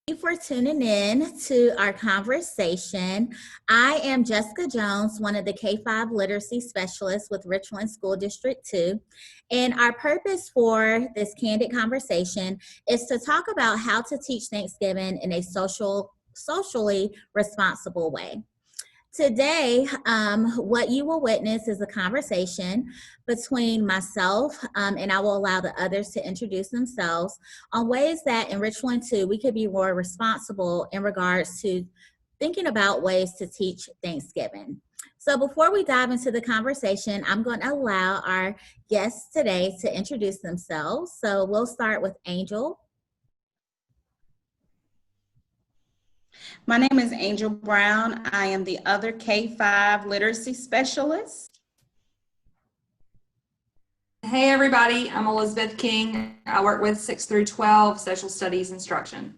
you for tuning in to our conversation. I am Jessica Jones, one of the K-5 literacy specialists with Richland School District 2. And our purpose for this candid conversation is to talk about how to teach Thanksgiving in a socially responsible way. Today, what you will witness is a conversation between myself and I will allow the others to introduce themselves on ways that in Richland 2 we could be more responsible in regards to thinking about ways to teach Thanksgiving. So before we dive into the conversation, I'm going to allow our guests today to introduce themselves. So we'll start with Angel. My name is Angel Brown. I am the other K-5 literacy specialist. Hey everybody, I'm Elizabeth King. I work with 6 through 12 social studies instruction.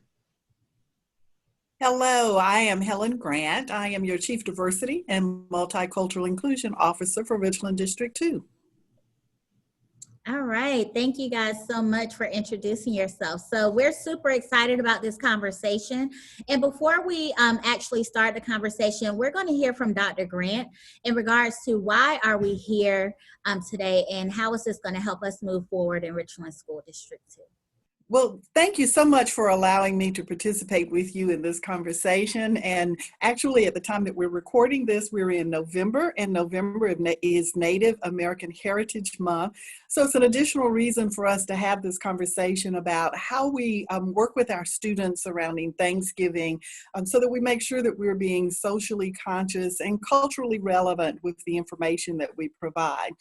Hello, I am Helen Grant. I am your Chief Diversity and Multicultural Inclusion Officer for Richland District 2. All right. Thank you guys so much for introducing yourself. So we're super excited about this conversation. And before we actually start the conversation, we're going to hear from Dr. Grant in regards to why are we here today and how is this going to help us move forward in Richland School District 2. Well, thank you so much for allowing me to participate with you in this conversation. And actually, at the time that we're recording this, we're in November, and November is Native American Heritage Month. So it's an additional reason for us to have this conversation about how we work with our students surrounding Thanksgiving so that we make sure that we're being socially conscious and culturally relevant with the information that we provide.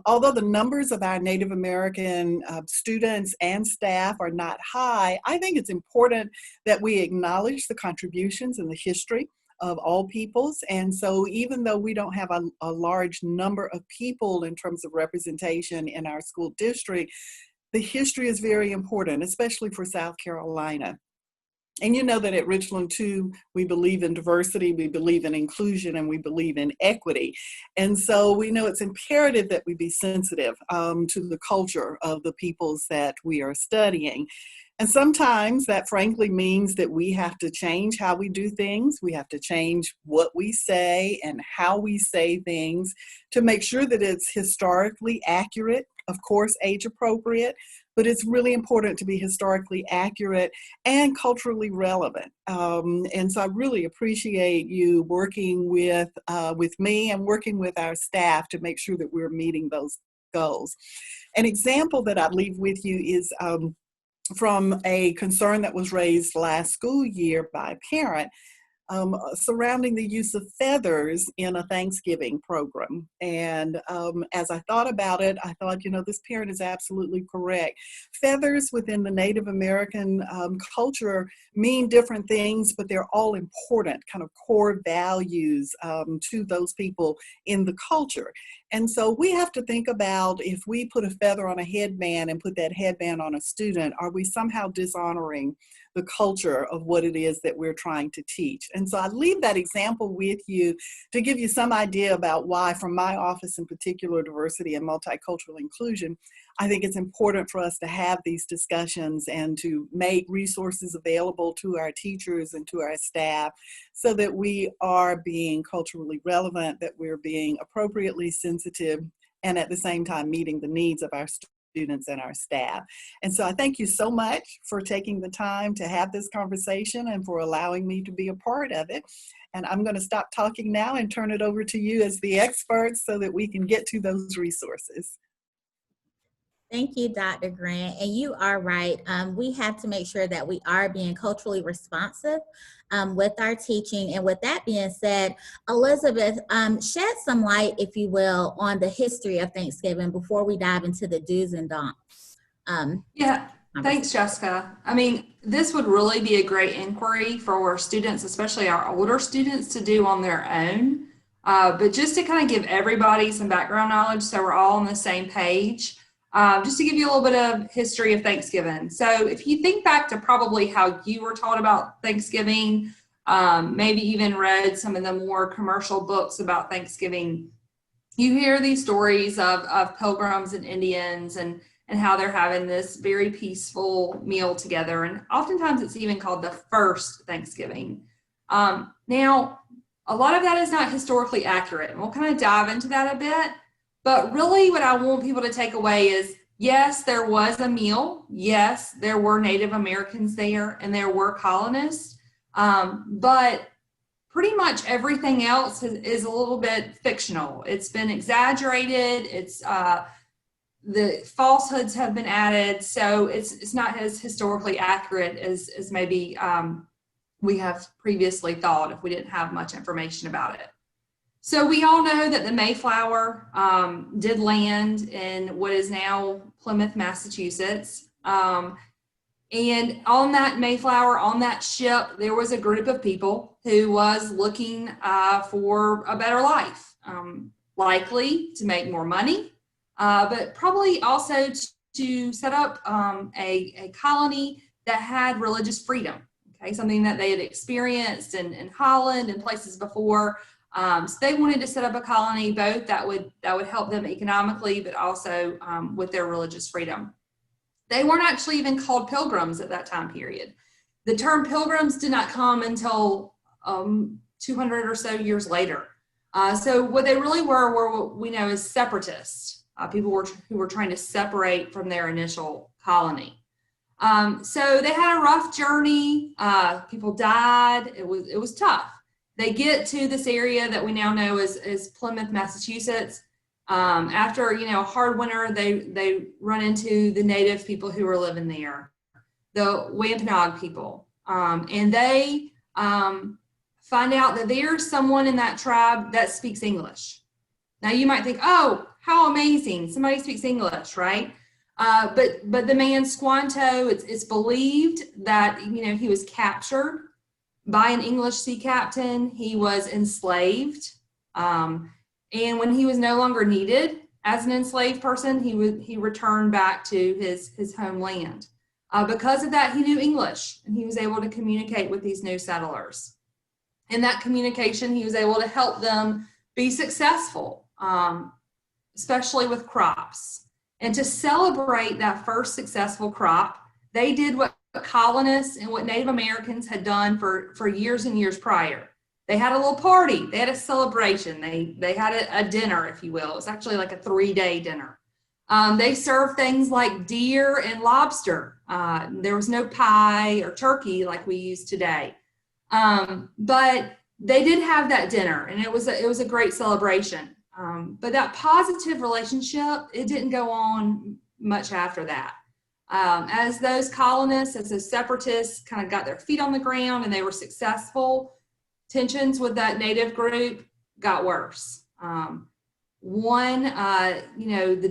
Although the numbers of our Native American students and staff are not high, I think it's important that we acknowledge the contributions and the history of all peoples. And so even though we don't have a large number of people in terms of representation in our school district, the history is very important, especially for South Carolina. And you know that at Richland 2, we believe in diversity, we believe in inclusion, and we believe in equity. And so we know it's imperative that we be sensitive to the culture of the peoples that we are studying. And sometimes that frankly means that we have to change how we do things. We have to change what we say and how we say things to make sure that it's historically accurate, of course, age appropriate, but it's really important to be historically accurate and culturally relevant. And so I really appreciate you working with me and working with our staff to make sure that we're meeting those goals. An example that I'd leave with you is from a concern that was raised last school year by a parent surrounding the use of feathers in a Thanksgiving program. And as I thought about it, I thought, this parent is absolutely correct. Feathers within the Native American culture mean different things, but they're all important kind of core values to those people in the culture. And so we have to think about if we put a feather on a headband and put that headband on a student, are we somehow dishonoring the culture of what it is that we're trying to teach? And so I leave that example with you to give you some idea about why, from my office in particular, diversity and multicultural inclusion, I think it's important for us to have these discussions and to make resources available to our teachers and to our staff so that we are being culturally relevant, that we're being appropriately sensitive, and at the same time meeting the needs of our students and our staff. And so I thank you so much for taking the time to have this conversation and for allowing me to be a part of it. And I'm going to stop talking now and turn it over to you as the experts so that we can get to those resources. Thank you, Dr. Grant. And you are right. We have to make sure that we are being culturally responsive with our teaching. And with that being said, Elizabeth, shed some light, if you will, on the history of Thanksgiving before we dive into the do's and don'ts. Yeah, thanks, Jessica. I mean, this would really be a great inquiry for students, especially our older students, to do on their own. But just to kind of give everybody some background knowledge so we're all on the same page. Just to give you a little bit of history of Thanksgiving. So if you think back to probably how you were taught about Thanksgiving, maybe even read some of the more commercial books about Thanksgiving, you hear these stories of pilgrims and Indians and and how they're having this very peaceful meal together. And oftentimes it's even called the first Thanksgiving. Now, a lot of that is not historically accurate, and we'll kind of dive into that a bit. But really what I want people to take away is, yes, there was a meal. Yes, there were Native Americans there and there were colonists. But pretty much everything else is a little bit fictional. It's been exaggerated. It's the falsehoods have been added. So it's not as historically accurate as maybe we have previously thought if we didn't have much information about it. So we all know that the Mayflower did land in what is now Plymouth, Massachusetts. And on that Mayflower, on that ship, there was a group of people who was looking for a better life, likely to make more money, but probably also to set up a colony that had religious freedom, okay, something that they had experienced in Holland and places before. So they wanted to set up a colony, both that would help them economically, but also with their religious freedom. They weren't actually even called pilgrims at that time period. The term pilgrims did not come until 200 or so years later. So what they really were what we know as separatists, people who were trying to separate from their initial colony. So they had a rough journey. People died. It was tough. They get to this area that we now know as Plymouth, Massachusetts. After a hard winter, they run into the native people who are living there, the Wampanoag people, and they find out that there's someone in that tribe that speaks English. Now you might think, oh, how amazing! Somebody speaks English, right? But the man Squanto, it's believed that he was captured by an English sea captain. He was enslaved, and when he was no longer needed as an enslaved person, he returned back to his homeland. Because of that, he knew English, and he was able to communicate with these new settlers. In that communication, he was able to help them be successful, especially with crops. And to celebrate that first successful crop, they did what colonists and what Native Americans had done for years and years prior. They had a little party. They had a celebration. They had a dinner, if you will. It was actually like a 3-day dinner. They served things like deer and lobster. There was no pie or turkey like we use today. But they did have that dinner, and it was a great celebration. But that positive relationship, it didn't go on much after that. As those colonists, as those separatists kind of got their feet on the ground and they were successful, tensions with that native group got worse. The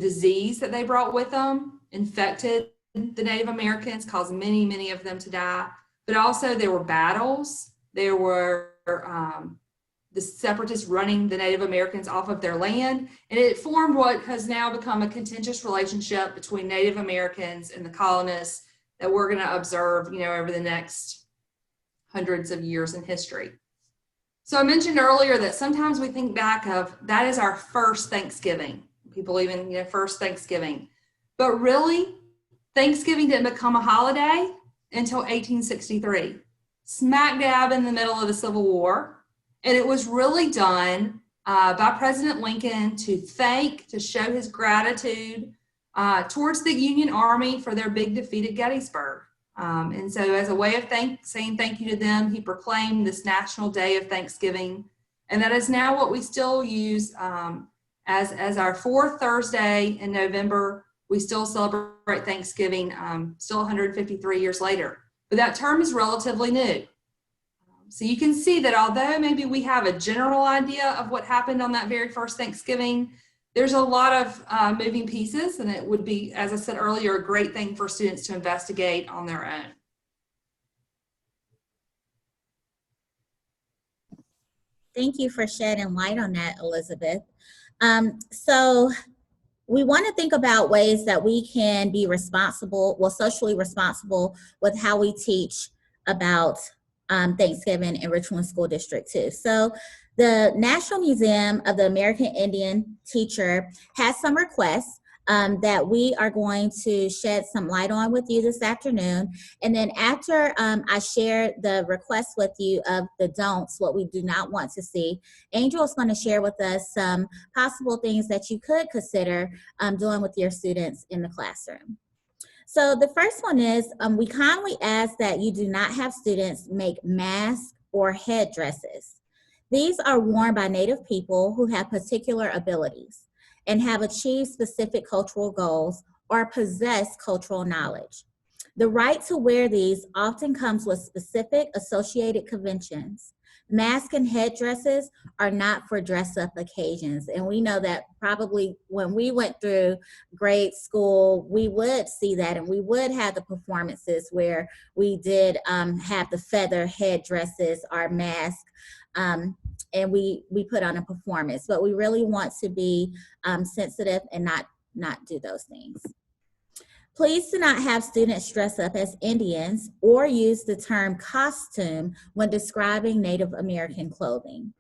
disease that they brought with them infected the Native Americans, caused many, many of them to die. But also there were battles. There were the separatists running the Native Americans off of their land, and it formed what has now become a contentious relationship between Native Americans and the colonists that we're going to observe, over the next hundreds of years in history. So I mentioned earlier that sometimes we think back of that is our first Thanksgiving. People even, first Thanksgiving. But really, Thanksgiving didn't become a holiday until 1863, smack dab in the middle of the Civil War. And it was really done by President Lincoln to show his gratitude towards the Union Army for their big defeat at Gettysburg. And so as a way of saying thank you to them, he proclaimed this National Day of Thanksgiving. And that is now what we still use as our fourth Thursday in November. We still celebrate Thanksgiving, still 153 years later. But that term is relatively new. So you can see that although maybe we have a general idea of what happened on that very first Thanksgiving, there's a lot of moving pieces, and it would be, as I said earlier, a great thing for students to investigate on their own. Thank you for shedding light on that, Elizabeth. So we want to think about ways that we can be socially responsible with how we teach about Thanksgiving in Richland School District 2. So the National Museum of the American Indian Teacher has some requests that we are going to shed some light on with you this afternoon. And then after I share the request with you of the don'ts, what we do not want to see, Angel is going to share with us some possible things that you could consider doing with your students in the classroom. So the first one is we kindly ask that you do not have students make masks or headdresses. These are worn by Native people who have particular abilities and have achieved specific cultural goals or possess cultural knowledge. The right to wear these often comes with specific associated conventions. Masks and headdresses are not for dress-up occasions. And we know that probably when we went through grade school, we would see that, and we would have the performances where we did have the feather headdresses, our mask, and we put on a performance. But we really want to be sensitive and not do those things. Please do not have students dress up as Indians or use the term costume when describing Native American clothing.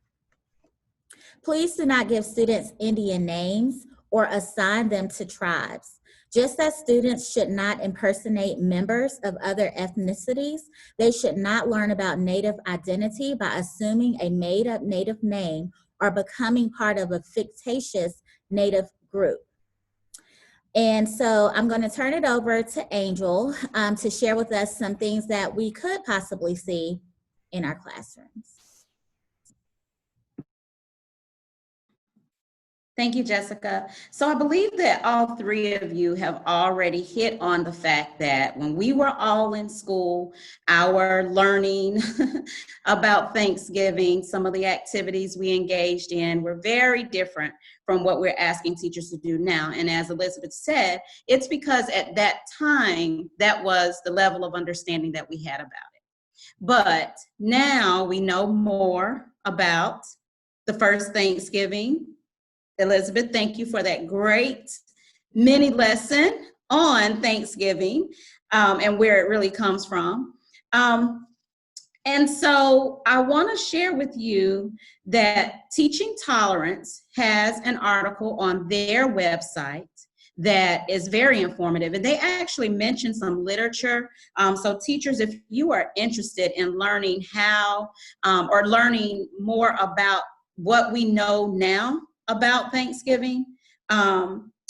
Please do not give students Indian names or assign them to tribes. Just as students should not impersonate members of other ethnicities, they should not learn about Native identity by assuming a made-up Native name or becoming part of a fictitious Native group. And so I'm going to turn it over to Angel to share with us some things that we could possibly see in our classrooms. Thank you, Jessica. So I believe that all three of you have already hit on the fact that when we were all in school, our learning about Thanksgiving, some of the activities we engaged in were very different from what we're asking teachers to do now. And as Elizabeth said, it's because at that time, that was the level of understanding that we had about it. But now we know more about the first Thanksgiving. Elizabeth, thank you for that great mini lesson on Thanksgiving and where it really comes from. And so I want to share with you that Teaching Tolerance has an article on their website that is very informative, and they actually mention some literature. So teachers, if you are interested in learning how or learning more about what we know now about Thanksgiving,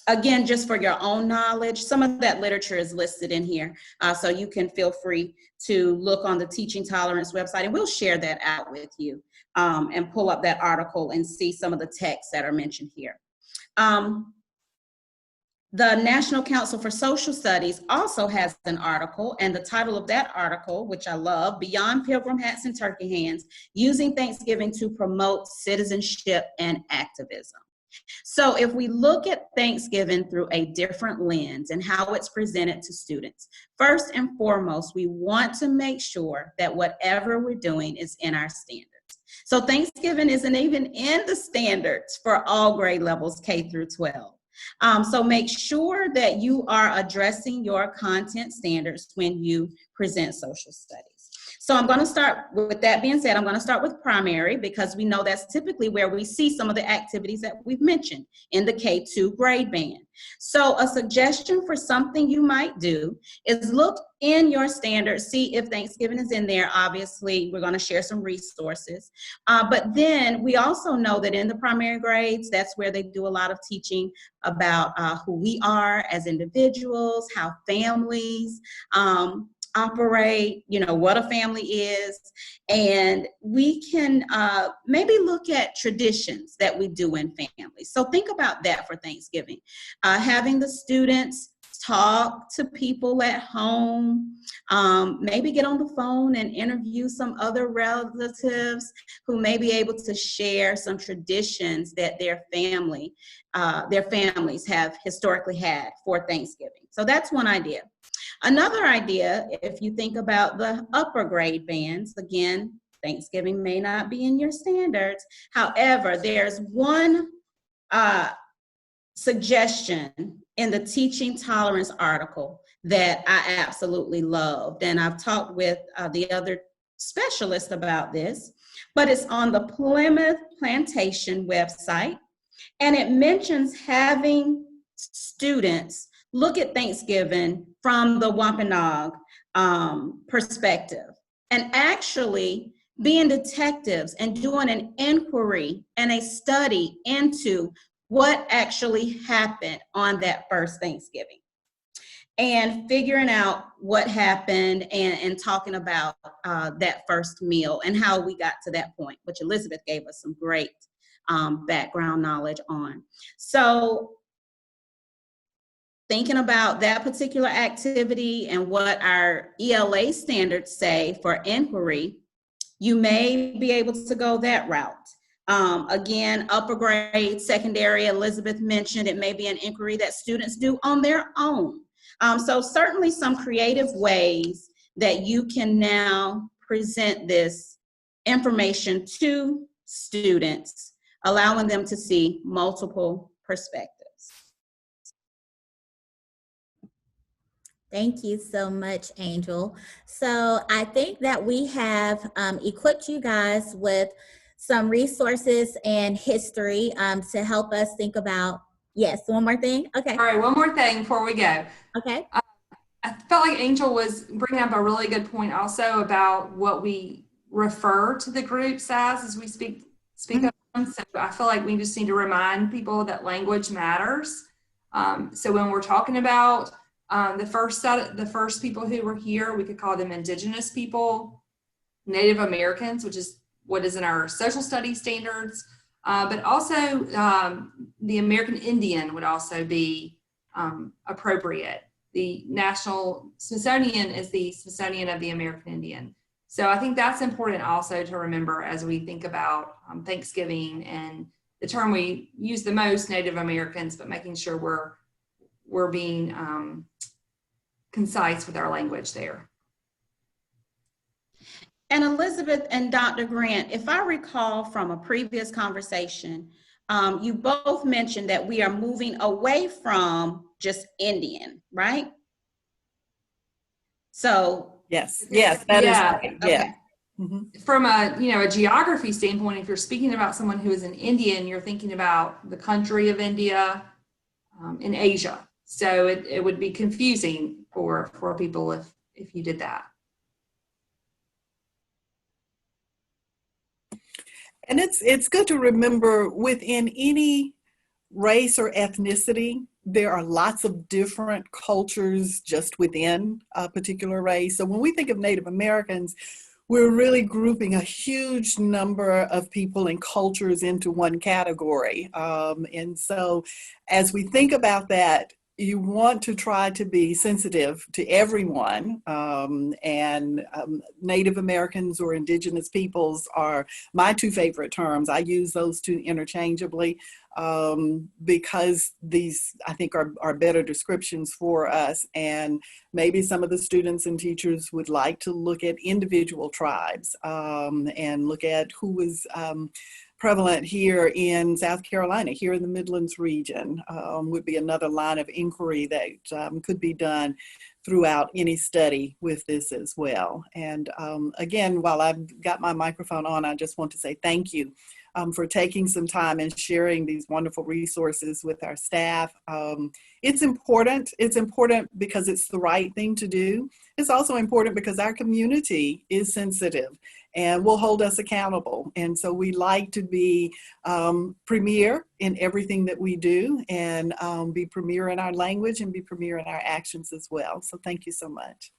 again, just for your own knowledge, some of that literature is listed in here. So you can feel free to look on the Teaching Tolerance website, and we'll share that out with you and pull up that article and see some of the texts that are mentioned here. The National Council for Social Studies also has an article, and the title of that article, which I love, Beyond Pilgrim Hats and Turkey Hands, Using Thanksgiving to Promote Citizenship and Activism. So if we look at Thanksgiving through a different lens and how it's presented to students, first and foremost, we want to make sure that whatever we're doing is in our standards. So Thanksgiving isn't even in the standards for all grade levels K through 12. So make sure that you are addressing your content standards when you present social studies. So I'm going to start, with that being said, I'm going to start with primary because we know that's typically where we see some of the activities that we've mentioned in the K2 grade band. So a suggestion for something you might do is look in your standards, see if Thanksgiving is in there. Obviously, we're going to share some resources. But then we also know that in the primary grades, that's where they do a lot of teaching about who we are as individuals, how families operate, you know, what a family is, and we can maybe look at traditions that we do in families. So think about that for Thanksgiving. Having the students talk to people at home, maybe get on the phone and interview some other relatives who may be able to share some traditions that their families have historically had for Thanksgiving. So that's one idea. Another idea, if you think about the upper grade bands, again, Thanksgiving may not be in your standards. However, there's one suggestion in the Teaching Tolerance article that I absolutely loved. And I've talked with the other specialists about this, but it's on the Plymouth Plantation website. And it mentions having students look at Thanksgiving from the Wampanoag perspective, and actually being detectives and doing an inquiry and a study into what actually happened on that first Thanksgiving, and figuring out what happened, and talking about that first meal and how we got to that point, which Elizabeth gave us some great background knowledge on. So thinking about that particular activity and what our ELA standards say for inquiry, you may be able to go that route. Again, upper grade, secondary, Elizabeth mentioned it may be an inquiry that students do on their own. So certainly some creative ways that you can now present this information to students, allowing them to see multiple perspectives. Thank you so much, Angel. So I think that we have equipped you guys with some resources and history to help us think about, yes, one more thing? Okay, All right, one more thing before we go. okay. I felt like Angel was bringing up a really good point also about what we refer to the groups as we speak of them. So I feel like we just need to remind people that language matters. So when we're talking about the first people who were here, we could call them Indigenous people, Native Americans, which is what is in our social studies standards, but also the American Indian would also be appropriate. The National Smithsonian is the Smithsonian of the American Indian. So I think that's important also to remember as we think about Thanksgiving, and the term we use the most, Native Americans, but making sure we're being concise with our language there. And Elizabeth and Dr. Grant, if I recall from a previous conversation, you both mentioned that we are moving away from just Indian, right? So Yes, that is Yeah. right. Yeah. okay. Mhm. From a geography standpoint, if you're speaking about someone who is an Indian, you're thinking about the country of India in Asia. So it would be confusing for people if you did that. And it's good to remember within any race or ethnicity, there are lots of different cultures just within a particular race. So when we think of Native Americans, we're really grouping a huge number of people and cultures into one category. And so as we think about that, you want to try to be sensitive to everyone, and Native Americans or Indigenous peoples are my two favorite terms. I use those two interchangeably because these, I think, are better descriptions for us. And maybe some of the students and teachers would like to look at individual tribes and look at who was prevalent here in South Carolina, here in the Midlands region, would be another line of inquiry that could be done throughout any study with this as well. And again, while I've got my microphone on, I just want to say thank you for taking some time and sharing these wonderful resources with our staff. It's important. It's important because it's the right thing to do. It's also important because our community is sensitive and will hold us accountable. And so we like to be premier in everything that we do, and be premier in our language and be premier in our actions as well. So thank you so much.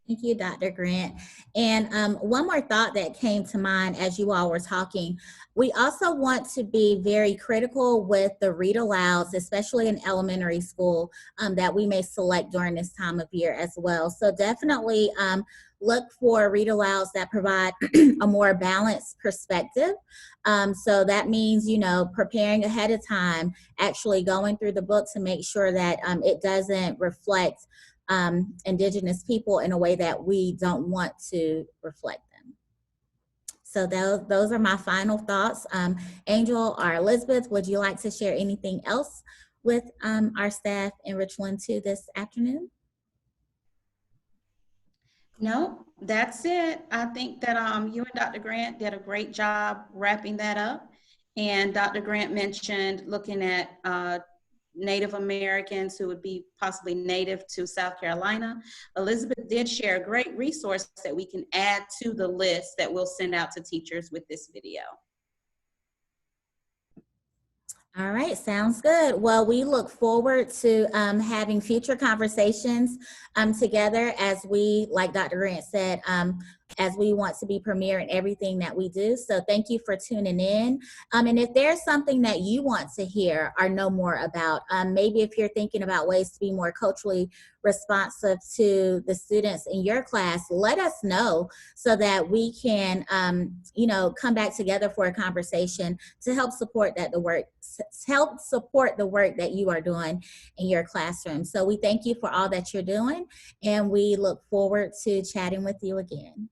Thank you, Dr. Grant. And one more thought that came to mind as you all were talking, we also want to be very critical with the read alouds, especially in elementary school, that we may select during this time of year as well. So definitely look for read alouds that provide a more balanced perspective. So that means, preparing ahead of time, actually going through the book to make sure that it doesn't reflect Indigenous people in a way that we don't want to reflect them. So those are my final thoughts. Angel or Elizabeth, would you like to share anything else with our staff in Richland 2 this afternoon? No, that's it. I think that you and Dr. Grant did a great job wrapping that up. And Dr. Grant mentioned looking at Native Americans who would be possibly native to South Carolina. Elizabeth did share a great resource that we can add to the list that we'll send out to teachers with this video. All right, sounds good. Well, we look forward to having future conversations together as we, like Dr. Grant said, as we want to be premier in everything that we do. So thank you for tuning in. And if there's something that you want to hear or know more about, maybe if you're thinking about ways to be more culturally responsive to the students in your class, let us know so that we can, come back together for a conversation to help support the work that you are doing in your classroom. So we thank you for all that you're doing, and we look forward to chatting with you again.